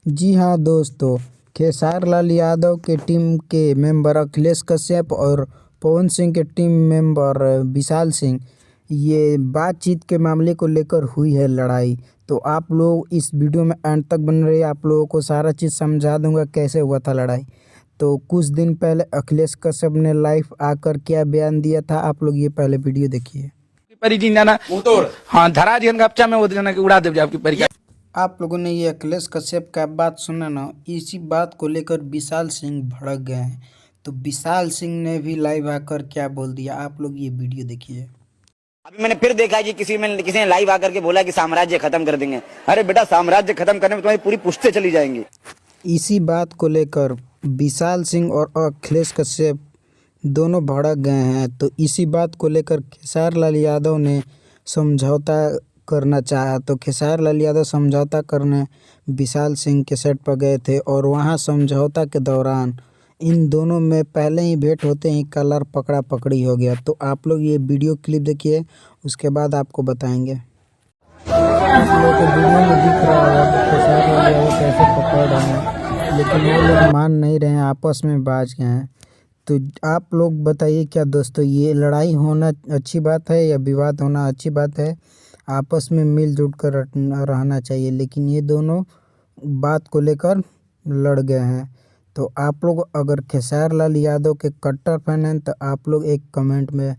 जी हाँ दोस्तों, खेसार लाल यादव के टीम के मेंबर अखिलेश कश्यप और पवन सिंह के टीम मेंबर विशाल सिंह, ये बातचीत के मामले को लेकर हुई है लड़ाई। तो आप लोग इस वीडियो में अंत तक बन रहे, आप लोगों को सारा चीज़ समझा दूंगा कैसे हुआ था लड़ाई। तो कुछ दिन पहले अखिलेश कश्यप ने लाइव आकर क्या बयान दिया था, आप लोग ये पहले वीडियो देखिए। हाँ, धरा जी गपचा में वो जना के उड़ा देव आपकी परीक्षा। आप लोगों ने ये अखिलेश कश्यप का बात सुना ना, इसी बात को लेकर विशाल सिंह भड़क गए हैं। तो विशाल सिंह ने भी लाइव आकर क्या बोल दिया, आप लोग ये वीडियो देखिए। अभी मैंने फिर देखा कि किसी ने लाइव आकर के बोला कि साम्राज्य खत्म कर देंगे। अरे बेटा, साम्राज्य खत्म करने में तुम्हारी पूरी पुश्तें चली जाएंगी। इसी बात को लेकर विशाल सिंह और अखिलेश कश्यप दोनों भड़क गए हैं। तो इसी बात को लेकर खेसार लाल यादव ने समझौता करना चाहा। तो खेसार लाल यादव समझौता करने विशाल सिंह के सेट पर गए थे और वहां समझौता के दौरान इन दोनों में पहले ही भेंट होते ही कलर पकड़ा पकड़ी हो गया। तो आप लोग ये वीडियो क्लिप देखिए, उसके बाद आपको बताएंगे। आप लोगों को वीडियो में दिख रहा होगा कि खेसार लाल यादव कैसे पकड़ रहे हैं, लेकिन वो लोग मान नहीं रहे हैं, आपस में बाज गए हैं। तो आप लोग बताइए क्या दोस्तों, ये लड़ाई होना अच्छी बात है या विवाद होना अच्छी बात है? आपस में मिलजुल कर रहना चाहिए, लेकिन ये दोनों बात को लेकर लड़ गए हैं। तो आप लोग अगर खेसार लाल यादव के कट्टर फैन हैं तो आप लोग एक कमेंट में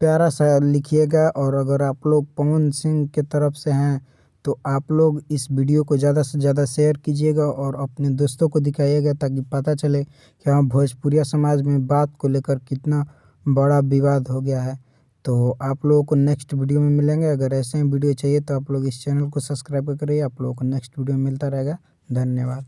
प्यारा सा लिखिएगा, और अगर आप लोग पवन सिंह के तरफ से हैं तो आप लोग इस वीडियो को ज़्यादा से ज़्यादा शेयर कीजिएगा और अपने दोस्तों को दिखाइएगा, ताकि पता चले कि हाँ, भोजपुरिया समाज में बात को लेकर कितना बड़ा विवाद हो गया है। तो आप लोगों को नेक्स्ट वीडियो में मिलेंगे। अगर ऐसे ही वीडियो चाहिए तो आप लोग इस चैनल को सब्सक्राइब करिए। आप लोगों को नेक्स्ट वीडियो में मिलता रहेगा। धन्यवाद।